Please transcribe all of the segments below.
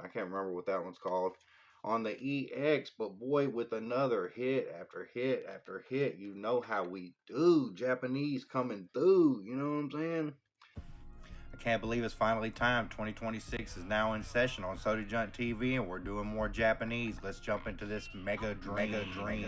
can't remember what that one's called on the EX, but boy, with another hit after hit after hit, you know how we do. Japanese coming through, you know what I'm saying? I can't believe it's finally time. 2026 is now in session on Soda Junt TV, and we're doing more Japanese. Let's jump into this mega dream.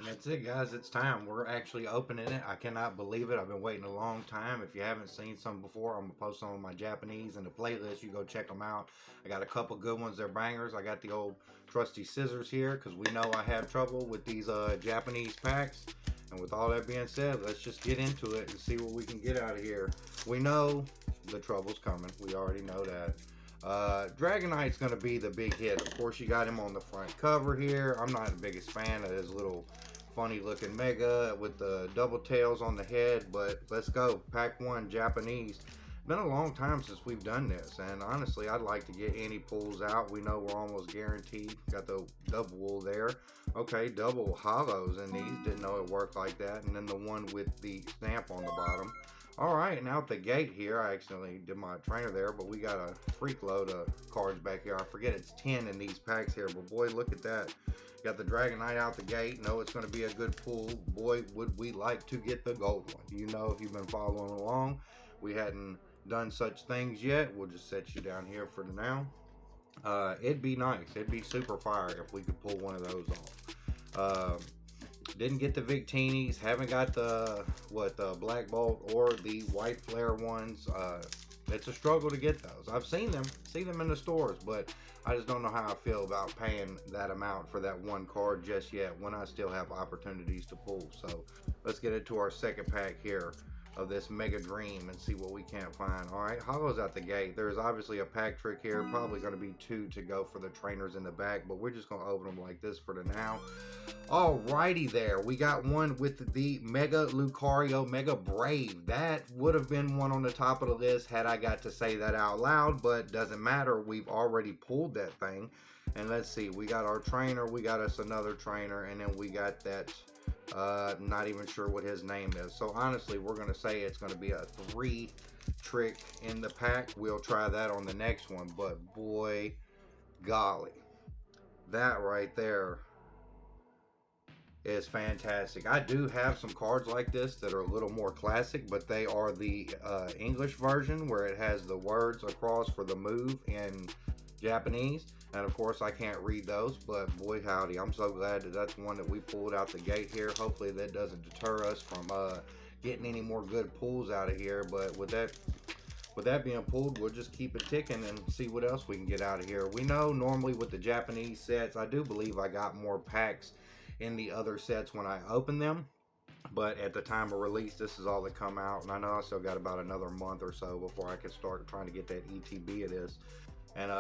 That's it, guys. It's time. We're actually opening it. I cannot believe it. I've been waiting a long time. If you haven't seen some before, I'm going to post some of my Japanese in the playlist. You go check them out. I got a couple good ones. They're bangers. I got the old trusty scissors here because we know I have trouble with these Japanese packs. And with all that being said, let's just get into it and see what we can get out of here. We know the trouble's coming. We already know that. Dragonite's going to be the big hit. Of course, you got him on the front cover here. I'm not the biggest fan of his little funny looking mega with the double tails on the head, but let's go. Pack 1 Japanese. Been a long time since we've done this, and honestly, I'd like to get any pulls out. We know we're almost guaranteed. Got the double wool there. Okay, double hollows in these. Didn't know it worked like that. And then the one with the stamp on the bottom. All right, and out the gate here, I accidentally did my trainer there, but we got a freak load of cards back here. I forget it's 10 in these packs here, but boy, look at that. Got the Dragonite out the gate. Know it's going to be a good pull. Boy, would we like to get the gold one. You know, if you've been following along, we hadn't done such things yet. We'll just set you down here for now. It'd be nice. It'd be super fire if we could pull one of those off. Didn't get the Victinis. Haven't got the Black Bolt or the White Flare ones. It's a struggle to get those. I've seen them in the stores, but I just don't know how I feel about paying that amount for that one card just yet when I still have opportunities to pull. So let's get into our second pack here of this Mega Dream and see what we can't find. All right, hollows out the gate. There's obviously a pack trick here. Probably going to be 2 to go for the trainers in the back, but we're just going to open them like this for the now. Alrighty there. We got one with the Mega Lucario Mega Brave. That would have been one on the top of the list had I got to say that out loud, but doesn't matter. We've already pulled that thing. And let's see. We got our trainer. We got us another trainer. And then we got that... not even sure what his name is. So honestly, we're going to say it's going to be a 3 trick in the pack. We'll try that on the next one. But boy, golly. That right there is fantastic. I do have some cards like this that are a little more classic, but they are the English version where it has the words across for the move in Japanese. And of course I can't read those, but boy howdy, I'm so glad that that's one that we pulled out the gate here. Hopefully that doesn't deter us from getting any more good pulls out of here. But with that being pulled, we'll just keep it ticking and see what else we can get out of here. We know normally with the Japanese sets, I do believe I got more packs in the other sets when I open them, but at the time of release, this is all that come out, and I know I still got about another month or so before I can start trying to get that ETB of this. And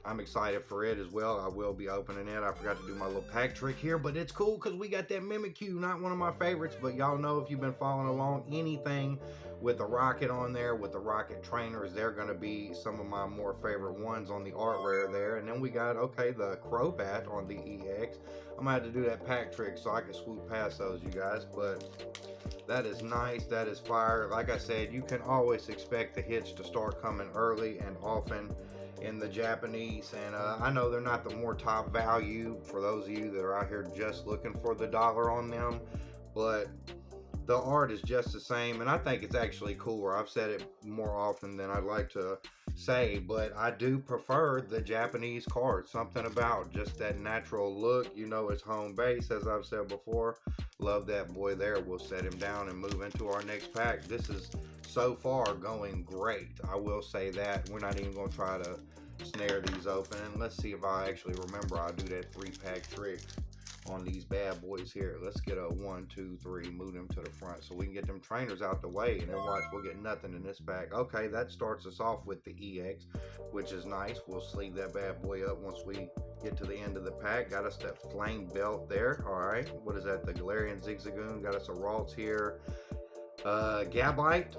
I'm excited for it as well. I will be opening it. I forgot to do my little pack trick here, but it's cool because we got that Mimikyu, not one of my favorites, but y'all know if you've been following along, anything with the rocket on there, with the rocket trainers, they're going to be some of my more favorite ones on the art rare there. And then we got, okay, the Crobat on the EX. I'm going to have to do that pack trick so I can swoop past those, you guys, but that is nice. That is fire. Like I said, you can always expect the hits to start coming early and often in the Japanese, and I know they're not the more top value for those of you that are out here just looking for the dollar on them, but the art is just the same, and I think it's actually cooler. I've said it more often than I'd like to say, but I do prefer the Japanese cards. Something about just that natural look, you know, it's home base, as I've said before. Love that boy there. We'll set him down and move into our next pack. This is so far going great. I will say that. We're not even going to try to snare these open. And let's see if I actually remember I'll do that 3-pack trick on these bad boys here. Let's get a 1, 2, 3, move them to the front so we can get them trainers out the way, and then watch, we'll get nothing in this pack. Okay, that starts us off with the EX, which is nice. We'll sleeve that bad boy up once we get to the end of the pack. Got us that flame belt there. All right, what is that? The Galarian Zigzagoon. Got us a Ralts here. Gabite.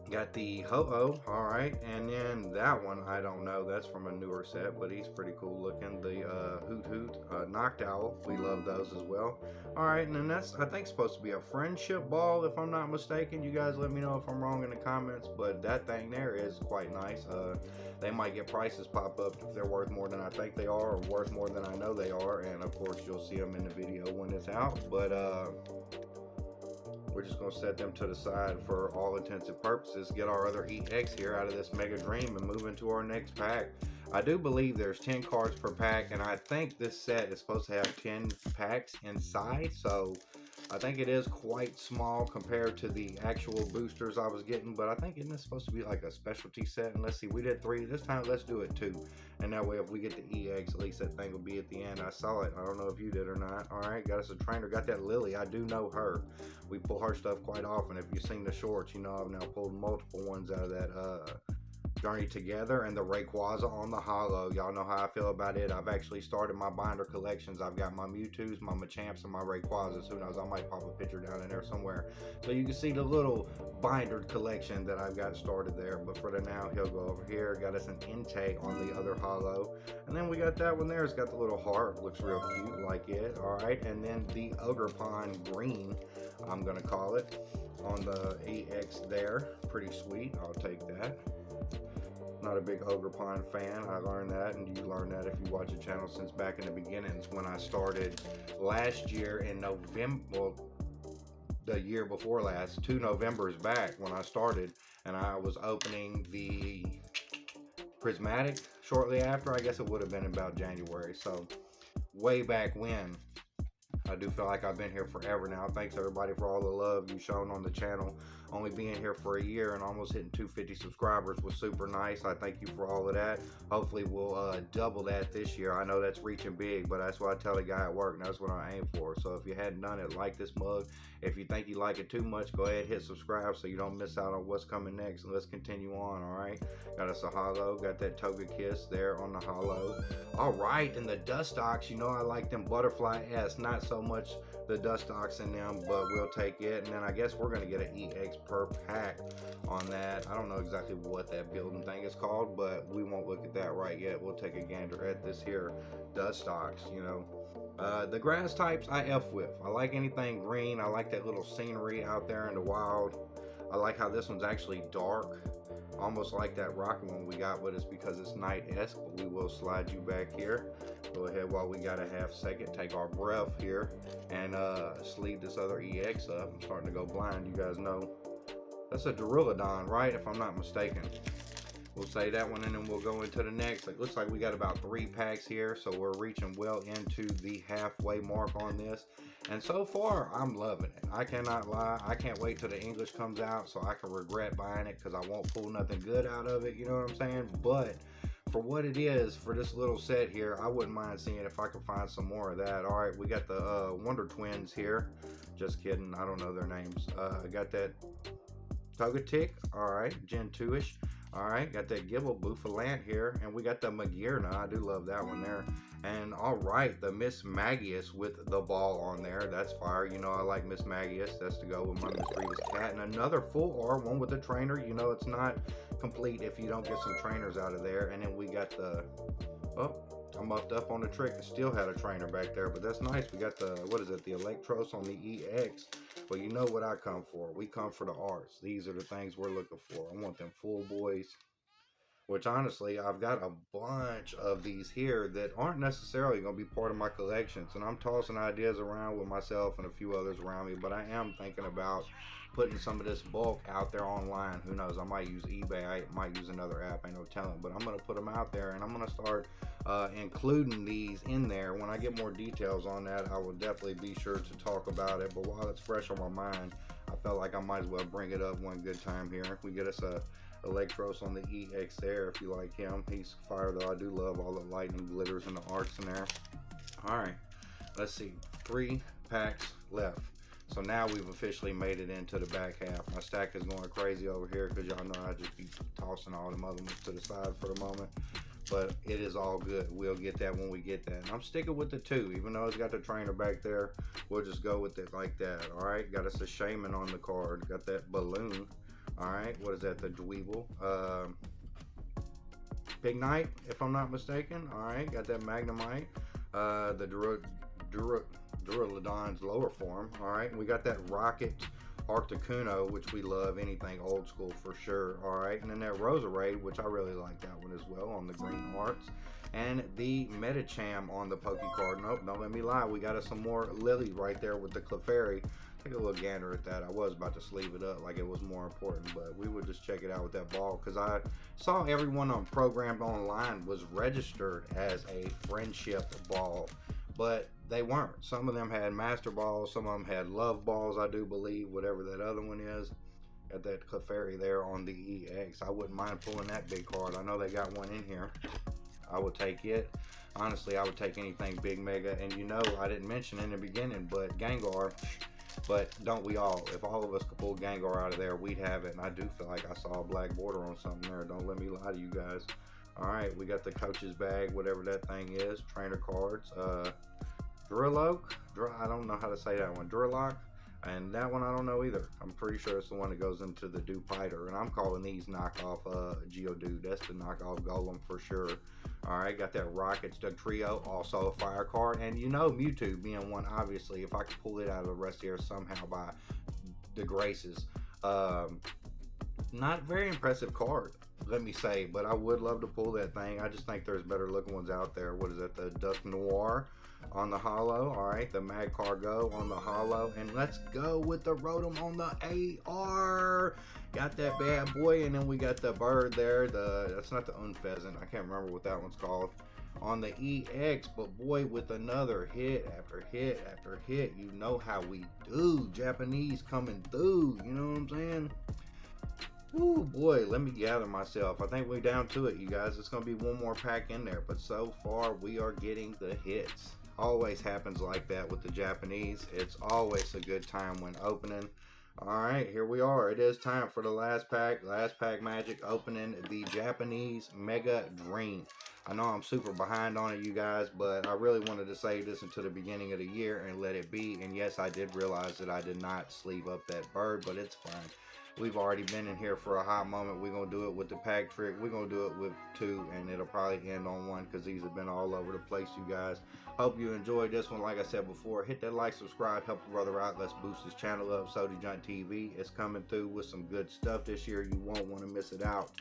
Got the Ho-Oh, alright, and then that one, I don't know, that's from a newer set, but he's pretty cool looking. The Hoot Hoot, Knocked Owl, we love those as well. Alright, and then that's, I think, supposed to be a friendship ball, if I'm not mistaken. You guys let me know if I'm wrong in the comments, but that thing there is quite nice. They might get prices pop up if they're worth more than I think they are, or worth more than I know they are, and of course you'll see them in the video when it's out, but we're just going to set them to the side for all intents and purposes, get our other EX here out of this Mega Dream and move into our next pack. I do believe there's 10 cards per pack, and I think this set is supposed to have 10 packs inside, so I think it is quite small compared to the actual boosters I was getting, but I think isn't it supposed to be like a specialty set? And let's see, we did 3 this time, let's do it 2, and that way if we get the EX, at least that thing will be at the end. I saw it, I don't know if you did or not. Alright, got us a trainer, got that Lily, I do know her. We pull her stuff quite often. If you've seen the shorts, you know I've now pulled multiple ones out of that Journey Together, and the Rayquaza on the holo. Y'all know how I feel about it. I've actually started my binder collections. I've got my Mewtwo's, my Machamps, and my Rayquazas. Who knows, I might pop a picture down in there somewhere so you can see the little binder collection that I've got started there. But for the now, he'll go over here. Got us an Entei on the other holo, and then we got that one there. It's got the little heart, looks real cute, like it. All right, and then the Ogerpon Green, I'm gonna call it, on the EX there. Pretty sweet, I'll take that. Not a big Ogerpon fan. I learned that, and you learned that if you watch the channel since back in the beginnings when I started last year in November. Well, the year before last, 2 Novembers back when I started, and I was opening the Prismatic shortly after. I guess it would have been about January. So way back when. I do feel like I've been here forever now. Thanks everybody for all the love you've shown on the channel. Only being here for a year and almost hitting 250 subscribers was super nice. I thank you for all of that. Hopefully we'll double that this year. I know that's reaching big, but that's what I tell the guy at work, and that's what I aim for. So if you hadn't done it, like this mug. If you think you like it too much, go ahead, hit subscribe so you don't miss out on what's coming next. And let's continue on, all right? Got us a holo. Got that Togekiss there on the holo. All right, and the Dustox, you know I like them Butterfly S. Not so much the Dustox in them, but we'll take it. And then I guess we're going to get an EX per pack on that. I don't know exactly what that building thing is called, but we won't look at that right yet. We'll take a gander at this here Dustox, you know. The grass types I F with. I like anything green. I like that little scenery out there in the wild. I like how this one's actually dark, almost like that rocket one we got with us because it's night-esque. But we will slide you back here. Go ahead while we got a half second, take our breath here and sleeve this other EX up. I'm starting to go blind, you guys know. That's a Duraludon, right, if I'm not mistaken. We'll say that one and then we'll go into the next. It looks like we got about 3 packs here, so we're reaching well into the halfway mark on this. And so far, I'm loving it. I cannot lie. I can't wait till the English comes out so I can regret buying it because I won't pull nothing good out of it, you know what I'm saying? But for what it is, for this little set here, I wouldn't mind seeing if I can find some more of that. All right, we got the Wonder Twins here. Just kidding, I don't know their names. I got that Togetic, all right, Gen 2-ish. All right, got that Gibble Bouffalant here, and we got the Magearna. I do love that one there. And all right, the Miss Magius with the ball on there. That's fire. You know I like Miss Magius. That's to go with my Miss Rita's cat. And another full R, one with a trainer. You know it's not complete if you don't get some trainers out of there. And then we got the, oh, I muffed up on the trick. It still had a trainer back there, but that's nice. We got the, what is it, the Electros on the EX. But you know what I come for. We come for the arts. These are the things we're looking for. I want them full boys. Which honestly, I've got a bunch of these here that aren't necessarily going to be part of my collections. And I'm tossing ideas around with myself and a few others around me. But I am thinking about putting some of this bulk out there online. Who knows? I might use eBay. I might use another app. Ain't no telling. But I'm going to put them out there. And I'm going to start including these in there. When I get more details on that, I will definitely be sure to talk about it. But while it's fresh on my mind, I felt like I might as well bring it up one good time here. We get us a Electros on the EX there if you like him. He's fire though. I do love all the lightning glitters and the arts in there. Alright, let's see. 3 packs left. So now we've officially made it into the back half. My stack is going crazy over here because y'all know I just be tossing all them other ones to the side for the moment. but it is all good. We'll get that when we get that. And I'm sticking with the 2, even though it's got the trainer back there. We'll just go with it like that. All right, got us a Shaman on the card. Got that Balloon. All right, what is that? The Dweeble. Big Knight, if I'm not mistaken. All right, got that Magnemite. The Duraludon's lower form. All right, we got that Rocket Articuno, which we love, anything old school for sure. All right, and then that Roserade, which I really like that one as well on the green hearts. And the Medicham on the Poke card. Nope, don't let me lie. We got us some more Lily right there with the Clefairy. Take a little gander at that. I was about to sleeve it up like it was more important, but we would just check it out with that ball because I saw everyone on Programmed Online was registered as a friendship ball, but they weren't. Some of them had Master Balls, some of them had Love Balls, I do believe, whatever that other one is. Got that Clefairy there on the EX. I wouldn't mind pulling that big card. I know they got one in here. I would take it. Honestly, I would take anything big mega. And you know, I didn't mention in the beginning, but Gengar. But don't we all? If all of us could pull Gengar out of there, we'd have it. And I do feel like I saw a black border on something there. Don't let me lie to you guys. All right, we got the coach's bag, whatever that thing is. Trainer cards. Drilloak. I don't know how to say that one. Drillock. And that one I don't know either. I'm pretty sure it's the one that goes into the Dewpider. And I'm calling these knockoff Geodude. That's the knockoff Golem for sure. Alright, got that Rockets Dugtrio, also a fire card. And you know Mewtwo being one, obviously, if I could pull it out of the rest here somehow by the graces. Not very impressive card, let me say, but I would love to pull that thing. I just think there's better looking ones out there. What is that? The Duck Noir on the holo. All right, the Mag Cargo on the holo, and let's go with the Rotom on the AR. Got that bad boy, and then we got the bird there. That's not the Unpheasant. I can't remember what that one's called on the EX, but boy, with another hit after hit after hit. You know how we do. Japanese coming through. You know what I'm saying? Ooh boy, let me gather myself. I think we're down to it, you guys. It's gonna be one more pack in there, but so far we are getting the hits. Always happens like that with the Japanese. It's always a good time when opening. Alright, here we are. It is time for the last pack. Last pack magic, opening the Japanese Mega Dream. I know I'm super behind on it, you guys, but I really wanted to save this until the beginning of the year and let it be. And yes, I did realize that I did not sleeve up that bird, but it's fine. We've already been in here for a hot moment. We're going to do it with the pack trick. We're going to do it with 2, and it'll probably end on 1 because these have been all over the place, you guys. Hope you enjoyed this one. Like I said before, hit that like, subscribe, help a brother out. Let's boost his channel up. Sodijunt TV is coming through with some good stuff this year. You won't want to miss it out.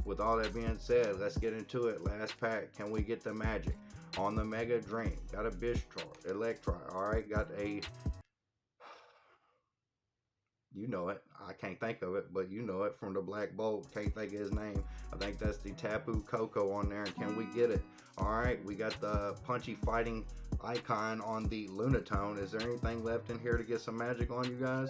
With all that being said, let's get into it. Last pack. Can we get the magic on the Mega Dream? Got a Bisharp, Electri. All right, got a... You know it. I can't think of it, but you know it from the Black Bolt. Can't think of his name. I think that's the Tapu Koko on there. And can we get it? All right, we got the punchy fighting icon on the Lunatone. Is there anything left in here to get some magic on, you guys?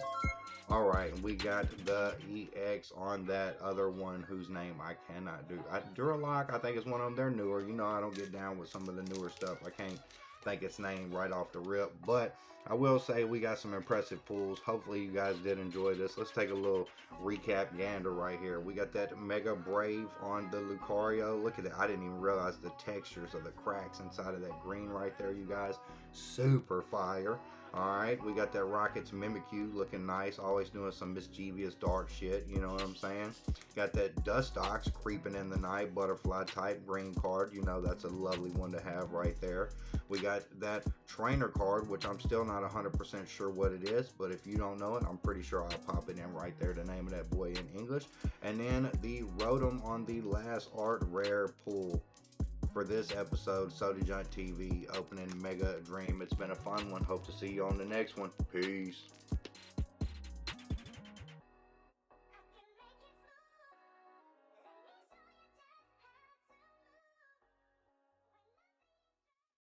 All right, and we got the EX on that other one whose name I cannot do. Duralock, I think is one of them. They're newer. You know, I don't get down with some of the newer stuff. I can't think its name right off the rip, but I will say we got some impressive pulls. Hopefully you guys did enjoy this. Let's take a little recap gander right here. We got that Mega Brave on the Lucario. Look at that. I didn't even realize the textures of the cracks inside of that green right there, you guys. Super fire. Alright, we got that Rockets Mimikyu looking nice, always doing some mischievous dark shit, you know what I'm saying? Got that Dustox creeping in the night, butterfly type green card, you know that's a lovely one to have right there. We got that trainer card, which I'm still not 100% sure what it is, but if you don't know it, I'm pretty sure I'll pop it in right there, the name of that boy in English. And then the Rotom on the last art rare pull for this episode, Sodijunt TV opening Mega Dream. It's been a fun one. Hope to see you on the next one. Peace.